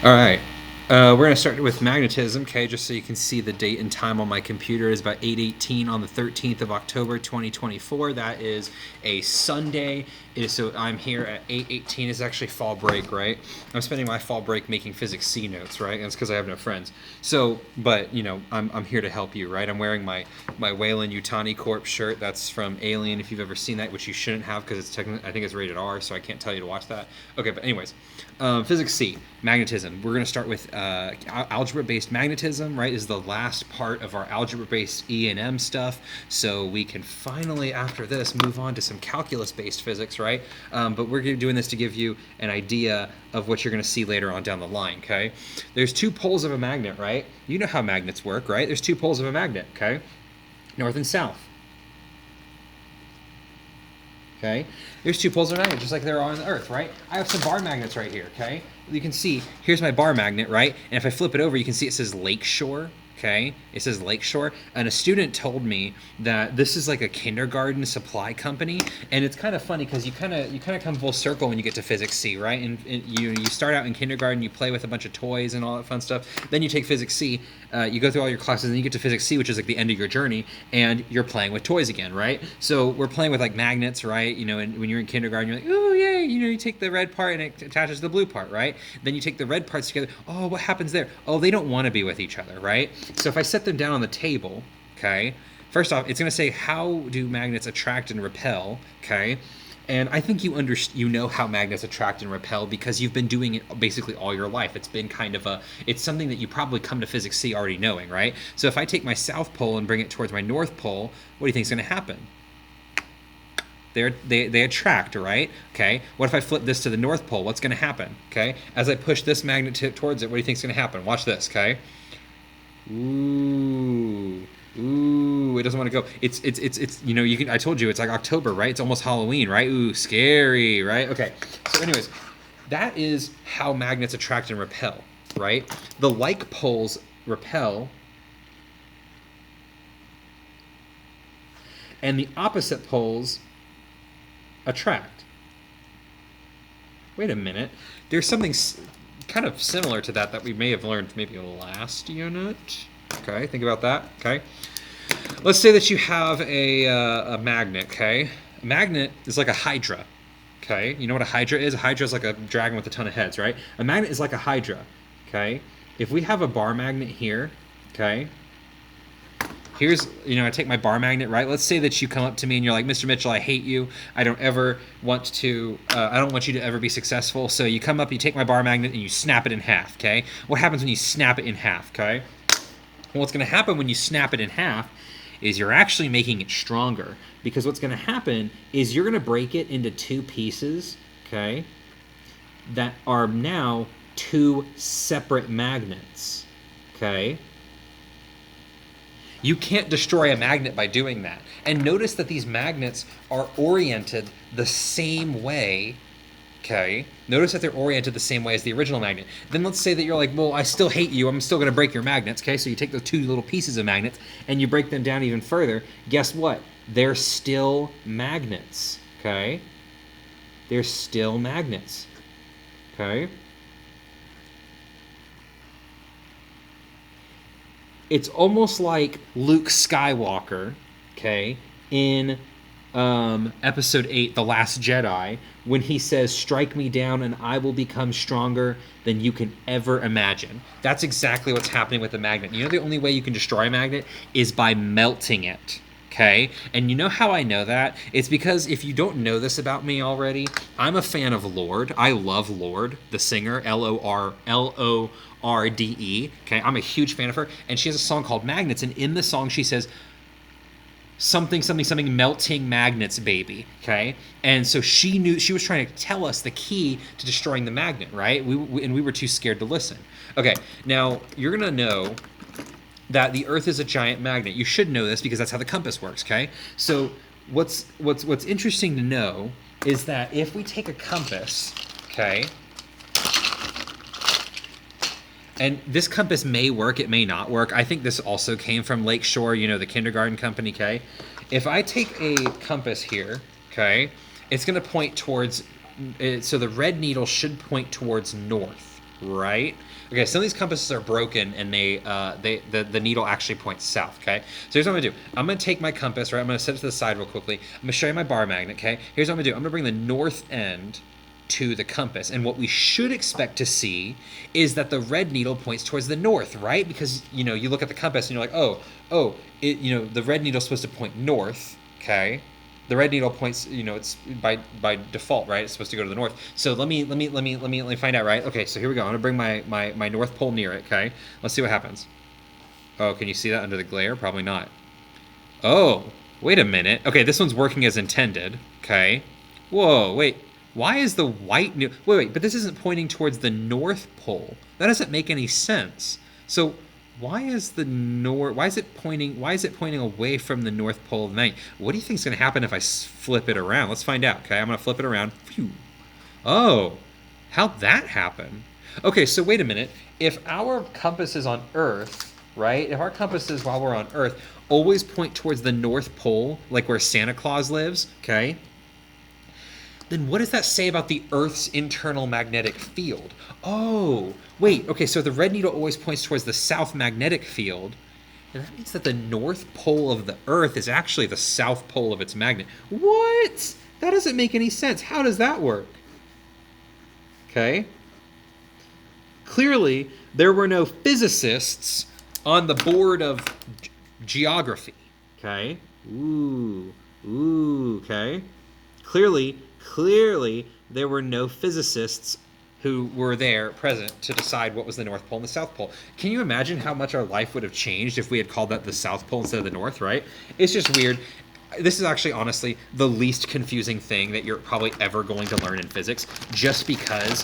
All right. We're going to start with magnetism, okay, just so you can see the date and time on my computer is about 8:18 on the 13th of October, 2024. That is a Sunday. So I'm here at 8:18. It's actually fall break, right? I'm spending my fall break making physics C notes, right? And it's because I have no friends. So, but, I'm here to help you, right? I'm wearing my Wayland Yutani Corp shirt. That's from Alien, if you've ever seen that, which you shouldn't have because it's technically, I think it's rated R, so I can't tell you to watch that. Okay, but anyways, physics C, magnetism. We're going to start with algebra-based magnetism, right? Is the last part of our algebra-based E&M stuff. So we can finally, after this, move on to some calculus-based physics, right? But we're doing this to give you an idea of what you're going to see later on down the line, okay? There's two poles of a magnet, right? You know how magnets work, right? There's two poles of a magnet, okay? North and south. Okay, there's two poles of a magnet, just like there are on the Earth, right? I have some bar magnets right here, okay? You can see, here's my bar magnet, right? And if I flip it over, you can see it says Lakeshore, okay? It says Lakeshore, and a student told me that this is like a kindergarten supply company, and it's kind of funny because you kind of come full circle when you get to physics C, right? And you start out in kindergarten, you play with a bunch of toys and all that fun stuff. Then you take physics C, you go through all your classes, and then you get to physics C, which is like the end of your journey, and you're playing with toys again, right? So we're playing with like magnets, right? And when you're in kindergarten, you're like, oh yay, you take the red part and it attaches to the blue part, right? Then you take the red parts together. Oh, what happens there? Oh, they don't want to be with each other, right? So if I set them down on the table, okay, first off, it's going to say, how do magnets attract and repel, okay? And I think you know how magnets attract and repel because you've been doing it basically all your life. It's been it's something that you probably come to physics C already knowing, right? So if I take my south pole and bring it towards my north pole, what do you think is going to happen? They attract, right? Okay. What if I flip this to the North Pole? What's going to happen? Okay. As I push this magnet towards it, what do you think is going to happen? Watch this. Okay. Ooh. Ooh. It doesn't want to go. It's you can. I told you it's like October, right? It's almost Halloween, right? Ooh, scary, right? Okay. So, anyways, that is how magnets attract and repel, right? The like poles repel, and the opposite poles attract. Wait a minute. There's something kind of similar to that we may have learned maybe last unit. Okay, think about that. Okay. Let's say that you have a magnet, okay? A magnet is like a hydra, okay? You know what a hydra is? A hydra is like a dragon with a ton of heads, right? A magnet is like a hydra, okay? If we have a bar magnet here, okay? Here's, I take my bar magnet, right? Let's say that you come up to me and you're like, Mr. Mitchell, I hate you. I don't want you to ever be successful. So you come up, you take my bar magnet and you snap it in half, okay? What happens when you snap it in half, okay? Well, what's going to happen when you snap it in half is you're actually making it stronger, because what's going to happen is you're going to break it into two pieces, okay, that are now two separate magnets, okay? You can't destroy a magnet by doing that. And notice that these magnets are oriented the same way, okay? Notice that they're oriented the same way as the original magnet. Then let's say that you're like, well, I still hate you. I'm still going to break your magnets, okay? So you take those two little pieces of magnets and you break them down even further. Guess what? They're still magnets, okay? They're still magnets, okay? It's almost like Luke Skywalker, okay, in episode 8, The Last Jedi, when he says, strike me down and I will become stronger than you can ever imagine. That's exactly what's happening with the magnet. You know the only way you can destroy a magnet is by melting it, okay? And you know how I know that? It's because if you don't know this about me already, I'm a fan of Lorde. I love Lorde, the singer, Lorde. Okay, I'm a huge fan of her, and she has a song called Magnets, and in the song she says, something melting magnets, baby, okay? And so she was trying to tell us the key to destroying the magnet, right? We were too scared to listen. Okay, now you're gonna know that the Earth is a giant magnet. You should know this because that's how the compass works, okay? So what's interesting to know is that if we take a compass, okay, and this compass may work, it may not work. I think this also came from Lakeshore, the kindergarten company, okay? If I take a compass here, okay, it's going to point towards, so the red needle should point towards north, right? Okay, some of these compasses are broken, and the needle actually points south. Okay, so here's what I'm gonna do. I'm gonna take my compass, right? I'm gonna set it to the side real quickly. I'm gonna show you my bar magnet. Okay, here's what I'm gonna do. I'm gonna bring the north end to the compass, and what we should expect to see is that the red needle points towards the north, right? Because you look at the compass and you're like, the red needle's supposed to point north. Okay, the red needle points, it's by default, right? It's supposed to go to the north. So let me find out, right? Okay, so here we go. I'm gonna bring my north pole near it. Okay, let's see what happens. Oh, can you see that under the glare? Probably not. Oh, wait a minute. Okay, this one's working as intended. Okay. Whoa, wait. Why is the white new? Wait, but this isn't pointing towards the North Pole. That doesn't make any sense. So why is the north? Why is it pointing away from the North Pole of the night? What do you think is going to happen if I flip it around? Let's find out. Okay, I'm going to flip it around. Phew. Oh, how'd that happen? Okay, so wait a minute. If our compass is on Earth, right? If our compasses while we're on Earth always point towards the North Pole, like where Santa Claus lives, okay? Then what does that say about the Earth's internal magnetic field? Oh, wait, okay, so the red needle always points towards the south magnetic field, and that means that the North Pole of the Earth is actually the south pole of its magnet. What? That doesn't make any sense. How does that work? Okay. Clearly, there were no physicists on the board of geography. Okay. Okay. Clearly, there were no physicists who were there present to decide what was the North Pole and the South Pole. Can you imagine how much our life would have changed if we had called that the South Pole instead of the North, right? It's just weird. This is actually, honestly, the least confusing thing that you're probably ever going to learn in physics, just because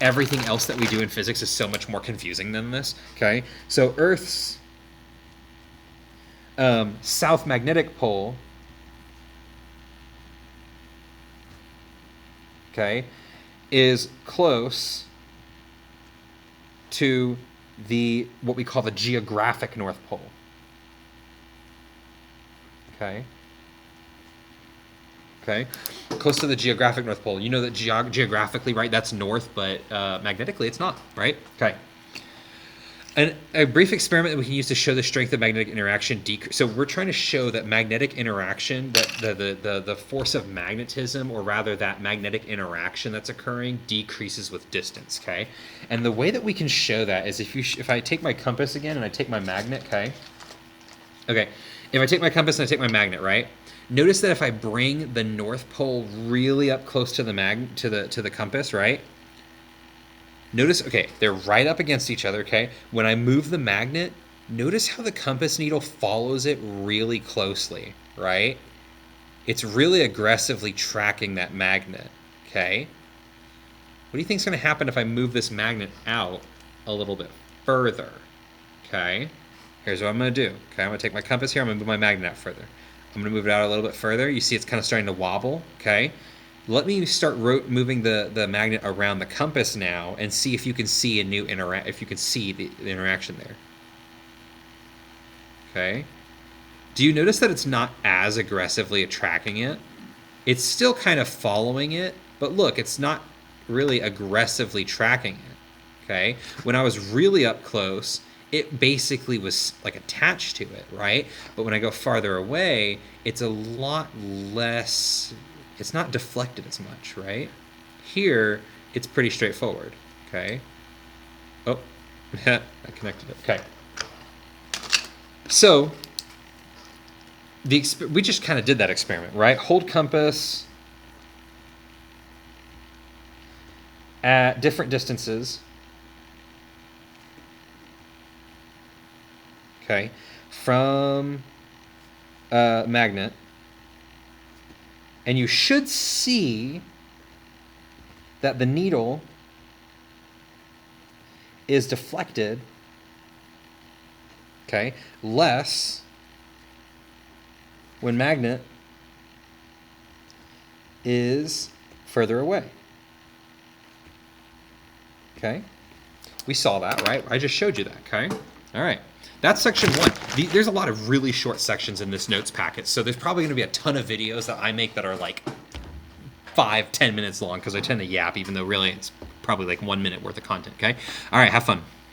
everything else that we do in physics is so much more confusing than this, okay? So Earth's south magnetic pole, okay, is close to what we call the geographic North Pole. Okay. Okay. Close to the geographic North Pole. You know that geographically, right, that's north, but magnetically it's not, right? Okay. And a brief experiment that we can use to show the strength of magnetic interaction decrease. So we're trying to show that magnetic interaction, that the force of magnetism, or rather that magnetic interaction that's occurring, decreases with distance. Okay, and the way that we can show that is if I take my compass again and I take my magnet. Okay, if I take my compass and I take my magnet, right? Notice that if I bring the North Pole really up close to the compass, right? Notice, okay, they're right up against each other, okay? When I move the magnet, notice how the compass needle follows it really closely, right? It's really aggressively tracking that magnet, okay? What do you think is going to happen if I move this magnet out a little bit further, okay? Here's what I'm going to do, okay? I'm going to take my compass here, I'm going to move my magnet out further. I'm going to move it out a little bit further. You see it's kind of starting to wobble, okay? Let me start moving the magnet around the compass now and see if you can see the interaction there. Okay. Do you notice that it's not as aggressively tracking it? It's still kind of following it, but look, it's not really aggressively tracking it. Okay. When I was really up close, it basically was like attached to it, right? But when I go farther away, it's a lot less. It's not deflected as much, right? Here, it's pretty straightforward, okay? Oh, I connected it, okay. So, we just kind of did that experiment, right? Hold compass at different distances, okay, from a magnet. And you should see that the needle is deflected, okay, less when magnet is further away. Okay? We saw that, right? I just showed you that, okay? All right. That's section 1. There's a lot of really short sections in this notes packet, so there's probably going to be a ton of videos that I make that are like 5-10 minutes long, because I tend to yap, even though really it's probably like 1 minute worth of content, okay? All right, have fun.